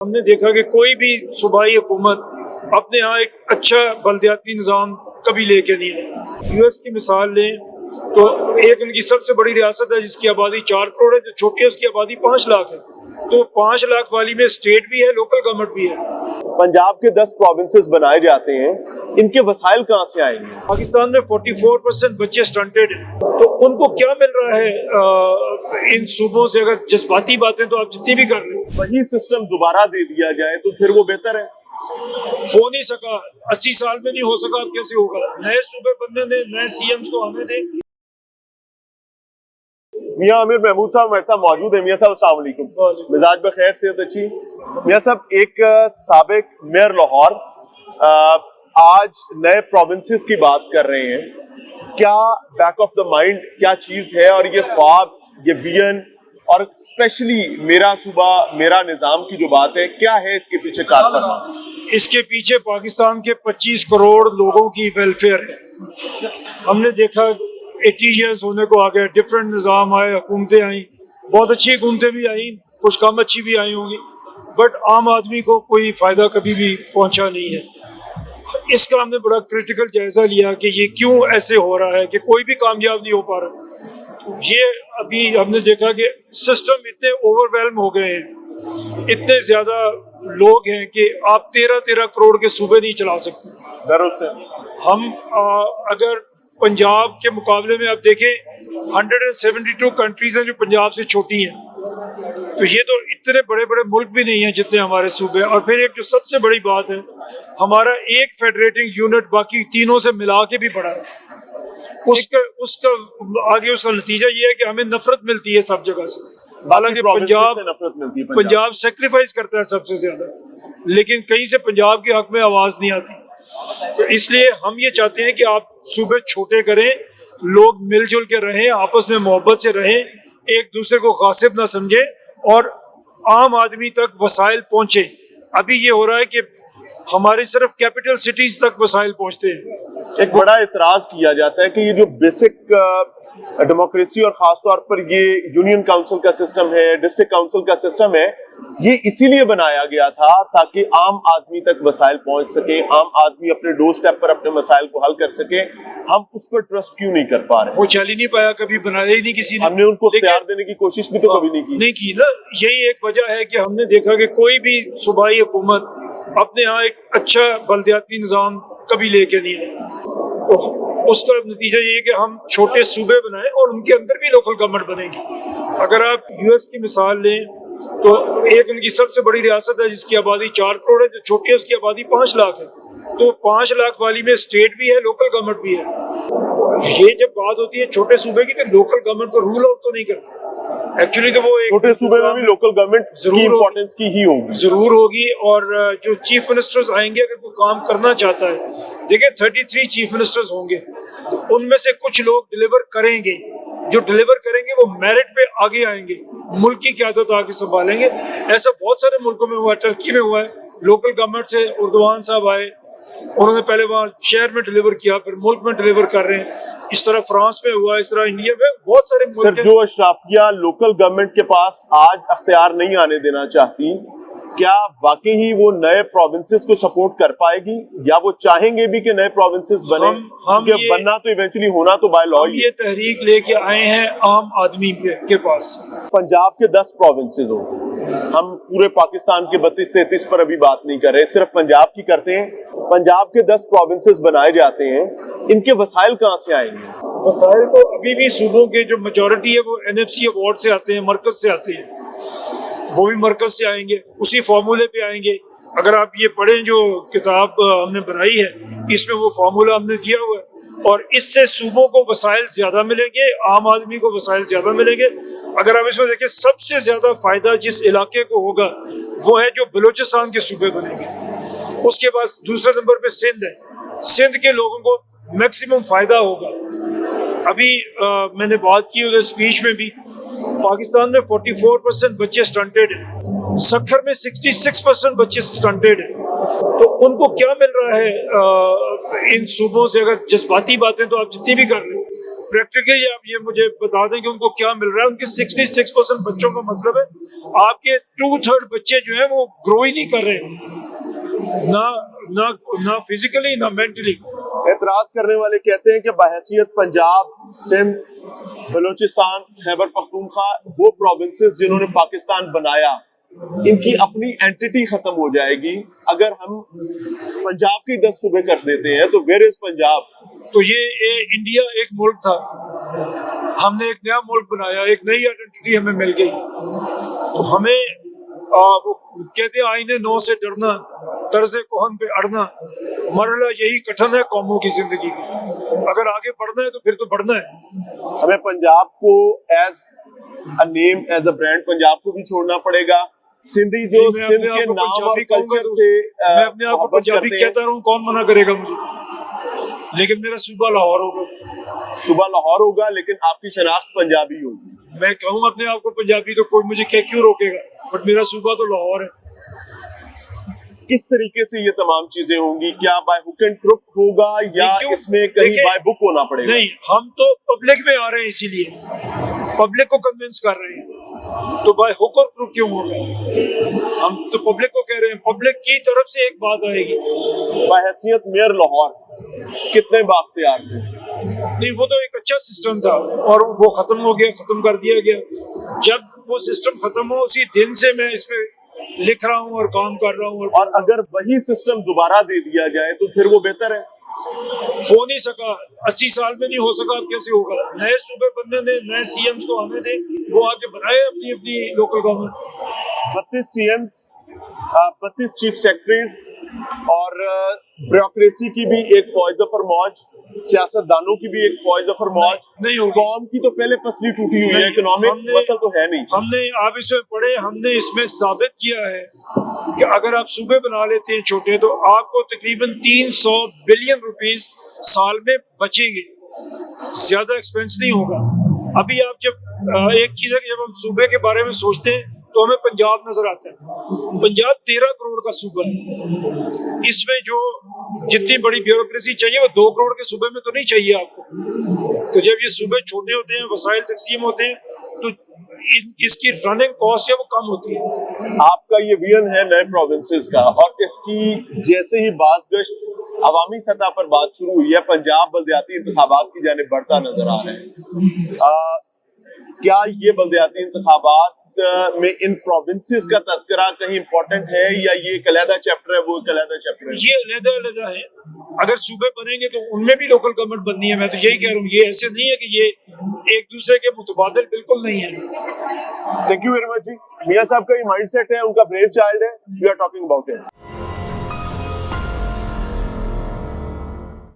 हमने देखा कि कोई भी सूबाई हुकूमत अपने यहाँ एक अच्छा बल्दियाती निज़ाम कभी लेके नहीं आई। यूएस की मिसाल लें तो एक उनकी सबसे बड़ी रियासत है जिसकी आबादी 4 करोड़ है, जो छोटी है उसकी आबादी 5 लाख है। तो 5 लाख वाली में स्टेट भी है, लोकल गवर्नमेंट भी है। पंजाब के 10 प्रोविंसेस बनाए जाते हैं, इनके वसाइल कहाँ से आएंगे? पाकिस्तान में 44% बच्चे स्टंटेड हैं, तो उनको क्या मिल रहा है इन सूबों से? अगर जज्बाती बातें तो आप जितनी भी कर लें, वही सिस्टम दोबारा दे दिया जाए तो फिर वो बेहतर है। हो नहीं सका, 80 साल में नहीं हो सका, अब कैसे होगा? नए सूबे बनने दें, नए सीएम्स को आने दें। मियां आमिर महमूद साहब हमारे साथ मौजूद है। मियां साहब अस्सलाम वालेकुम। मिजाज बखैर, सेहत अच्छी? मियां साहब, एक साबिक मेयर लाहौर आज नए प्रोविंसेस की बात कर रहे हैं, क्या बैक ऑफ द माइंड क्या चीज है और ये ख्वाब, ये विजन और स्पेशली मेरा सूबा मेरा निजाम की जो बात है, क्या है इसके पीछे कारफरमा? इसके पीछे पाकिस्तान के 25 करोड़ लोगों की वेलफेयर है। हमने देखा 80 ईयर्स होने को आ गए, डिफरेंट निज़ाम आए, हुकूमतें आई, बहुत अच्छी हुकूमतें भी आई, कुछ कम अच्छी भी आई होंगी, बट आम आदमी को कोई फ़ायदा कभी भी पहुंचा नहीं है। इसका हमने बड़ा क्रिटिकल जायज़ा लिया कि ये क्यों ऐसे हो रहा है कि कोई भी कामयाब नहीं हो पा रहा। ये अभी हमने देखा कि सिस्टम इतने ओवरवेल्म हो गए हैं, इतने ज़्यादा लोग हैं कि आप 13 करोड़ के सूबे नहीं चला सकते। दरुस्त है। हम अगर पंजाब के मुकाबले में आप देखें 172 कंट्रीज हैं जो पंजाब से छोटी हैं, तो ये तो इतने बड़े बड़े मुल्क भी नहीं हैं जितने हमारे सूबे। और फिर एक जो सबसे बड़ी बात है, हमारा एक फेडरेटिंग यूनिट बाकी तीनों से मिला के भी बड़ा है। उसका आगे उसका नतीजा ये है कि हमें नफरत मिलती है सब जगह से। हालांकि पंजाब सेक्रीफाइस करता है सबसे ज्यादा, लेकिन कहीं से पंजाब के हक में आवाज नहीं आती। तो इसलिए हम ये चाहते हैं कि आप सूबे छोटे करें, लोग मिलजुल के रहें, आपस में मोहब्बत से रहें, एक दूसरे को गासिब ना समझे और आम आदमी तक वसाइल पहुंचे। अभी ये हो रहा है कि हमारी सिर्फ कैपिटल सिटीज तक वसाइल पहुंचते हैं। एक बड़ा इतराज किया जाता है कि ये जो बेसिक डेमोक्रेसी और खास तौर पर ये यूनियन काउंसिल का सिस्टम है, डिस्ट्रिक्ट काउंसिल का सिस्टम है, ये इसीलिए बनाया गया था ताकि आम आदमी तक वसाइल पहुंच सके, आम आदमी अपने डोर स्टेप पर अपने मसाइल को हल कर सके। हम उस पर ट्रस्ट क्यों नहीं कर पा रहे? वो चल ही नहीं पाया, कभी बनाया ही नहीं किसी ने। हमने उनको इख्तियार देने की कोशिश भी तो कभी नहीं की ना। यही एक वजह है कि हमने देखा कि कोई भी सूबाई हुकूमत अपने यहाँ एक अच्छा बल्दियाती निज़ाम कभी लेके नहीं आई। तो उसका नतीजा ये है कि हम छोटे सूबे बनाए और उनके अंदर भी लोकल गवर्नमेंट बनेगी। अगर आप यूएस की मिसाल लें तो एक उनकी सबसे बड़ी रियासत है जिसकी आबादी 4 करोड़ है, जो छोटी है उसकी आबादी 5 लाख है। तो 5 लाख वाली में स्टेट भी है, लोकल गवर्नमेंट भी है। ये जब बात होती है छोटे सूबे की, तो लोकल गवर्नमेंट को रूल आउट तो नहीं करते। एक्चुअली तो वो एक छोटे सूबे में भी लोकल गवर्नमेंट की इंपॉर्टेंस की ही होगी, जरूर होगी। और जो चीफ मिनिस्टर्स आएंगे, अगर कोई काम करना चाहता है, देखिए 33 चीफ मिनिस्टर्स होंगे, उनमें से कुछ लोग डिलीवर करेंगे। जो डिलीवर करेंगे वो मेरिट पे आगे आएंगे, मुल्क की क़यादत आगे संभालेंगे। ऐसा बहुत सारे मुल्कों में हुआ है, टर्की में हुआ है। लोकल गवर्नमेंट से उर्दवान साहब आए, उन्होंने पहले वहाँ शहर में डिलीवर किया, फिर मुल्क में डिलीवर कर रहे हैं। इस तरह फ्रांस में हुआ, इस तरह इंडिया में बहुत सारे मुल्क हैं। जो अशराफिया लोकल गवर्नमेंट के पास आज अख्तियार नहीं आने देना चाहती, क्या वाकई ही वो नए प्रोविंसेस को सपोर्ट कर पाएगी, या वो चाहेंगे भी कि नए प्रोविंसेस बने? हम बनना तो इवेंचुअली होना तो बाय लॉ ये तहरीक लेके आए हैं आम आदमी के पास। पंजाब के 10 प्रोविंसेस हो, हम पूरे पाकिस्तान के 32-33 पर अभी बात नहीं कर रहे, सिर्फ पंजाब की करते हैं। पंजाब के 10 प्रोविंसेस बनाए जाते हैं, इनके वसाइल कहाँ से आएंगे? वसाइल तो अभी भी सूबों के जो मेजॉरिटी है वो एनएफसी अवार्ड से आते हैं, मरकज से आते हैं। वो भी मरकज से आएंगे, उसी फार्मूले पे आएंगे। अगर आप ये पढ़ें जो किताब हमने बनाई है, इसमें वो फार्मूला हमने दिया हुआ है, और इससे सूबों को वसाइल ज्यादा मिलेंगे, आम आदमी को वसाइल ज्यादा मिलेंगे। अगर आप इसमें देखें, सबसे ज्यादा फायदा जिस इलाके को होगा वो है जो बलूचिस्तान के सूबे बनेंगे। उसके बाद दूसरे नंबर पे सिंध है। सिंध के लोगों को मैक्सिमम फायदा होगा। अभी मैंने बात की उधर स्पीच में भी, पाकिस्तान में 44% बच्चे स्टंटेड हैं, सक्खर में 66% बच्चे स्टंटेड हैं। तो उनको क्या मिल रहा है इन सूबों से? अगर जज्बाती बातें तो आप जितनी भी कर लें, प्रैक्टिकली आप ये मुझे बता दें कि उनको क्या मिल रहा है। उनके 66% बच्चों का मतलब है आपके 2/3 बच्चे जो हैं वो ग्रो ही नहीं कर रहे, ना फिजिकली ना मेंटली। एतराज करने वाले कहते हैं कि बहैसियत पंजाब, सिंध, बलूचिस्तान, खैबर पख्तूनख्वा वो प्रोविंसेस जिन्होंने पाकिस्तान बनाया, इनकी अपनी एंटिटी खत्म हो जाएगी अगर हम पंजाब की 10 सूबे कर देते हैं। तो वेयर इज पंजाब? तो ये इंडिया एक मुल्क था, हमने एक नया मुल्क बनाया, एक नई आइडेंटिटी हमें मिल गई। तो हमें वो कहते हैं आईने नौ से डरना, तर्ज़े कोहन पे अड़ना, मरला यही कठिन है कौमों की जिंदगी में। अगर आगे बढ़ना है तो फिर तो बढ़ना है। हमें पंजाब को as a name, as a brand Punjab को भी छोड़ना पड़ेगा। सिंधी जो मैं सिंध अपने के आप को नाम और पंजाबी कहूंगा कल्चर तो से मैं अपने आप को मोहब्बत पंजाबी करते हैं। कहता रहूं, कौन मना करेगा मुझे? लेकिन मेरा सूबा लाहौर होगा। सुबह लाहौर होगा लेकिन आपकी शनाख्त पंजाबी होगी। मैं कहूँ अपने आप को पंजाबी तो कोई मुझे क्यों रोकेगा, बट मेरा सूबा तो लाहौर है। किस तरीके से ये तमाम चीजें होंगी? क्या बाय हुक एंड क्रुक होगा या क्यों? इसमें कहीं देखिए, बाय बुक होना पड़ेगा? नहीं, हम तो पब्लिक में आ रहे हैं, इसीलिए पब्लिक को कन्विंस कर रहे हैं। तो बाय हुक और क्रुक क्यों होगा? हम तो पब्लिक को कह रहे हैं, पब्लिक की तरफ से एक बात आएगी। बहैसियत मेयर लाहौर कितने बाख्तियार थे? नहीं, वो तो एक अच्छा सिस्टम था और वो खत्म हो गया, खत्म कर दिया गया। जब वो सिस्टम खत्म हो उसी दिन से मैं इसमें लिख रहा हूँ और काम कर रहा हूँ। और अगर वही सिस्टम दोबारा दे दिया जाए तो फिर वो बेहतर है। हो नहीं सका, 80 साल में नहीं हो सका, अब कैसे होगा? नए सूबे बनने दे, नए सीएम्स को आने दे, वो आगे बनाए अपनी अपनी local government. 32 CM's, 32 chief secretaries और ब्यूरोक्रेसी की भी एक फौज जफर मौज, सियासतदानों की भी एक फौज जफर मौज। नहीं होगी। कौम की तो पहले पसली टूटी हुई है, नहीं, इकोनॉमिक हमने- मसल तो है नहीं। हमने आप इसमें पढ़े, हमने इसमें साबित किया है कि अगर आप सूबे बना लेते हैं छोटे तो आपको तकरीबन 300 बिलियन रुपीस साल में बचेंगे, ज्यादा एक्सपेंस नहीं होगा। अभी आप जब एक चीज है कि जब हम सूबे के बारे में सोचते हैं तो हमें पंजाब नजर आता है। पंजाब 13 करोड़ का सूबा है, इसमें जो जितनी बड़ी ब्यूरोक्रेसी चाहिए वो 2 करोड़ के सूबे में तो नहीं चाहिए आपको। तो जब ये सूबे छोटे होते हैं, वसाइल तकसीम होते हैं, तो इसकी रनिंग कॉस्ट है वो कम होती है। आपका ये विजन है नए प्रोविंसेस का, और इसकी जैसे ही बाज़गश्त अवामी सतह पर बात शुरू हुई है, पंजाब बल्दियाती इंतखाबात की जानिब बढ़ता नजर आ रहे हैं। क्या ये बल्दियाती इंतखाबात में इन प्रोविंसेस का तस्करा कहीं इंपॉर्टेंट है या ये एक अलहदा चैप्टर है, वो एक अलहदा चैप्टर है? ये अलहदा है। अगर सूबे बनेंगे तो उनमें भी लोकल गवर्नमेंट बननी है। मैं तो यही कह रहा हूँ, ये ऐसे नहीं है कि ये एक दूसरे के मुतबादिल बिल्कुल नहीं है। थैंक यू वेरी मच जी। मियां साहब का ये माइंडसेट है, उनका ब्रेव चाइल्ड है, we are talking about it.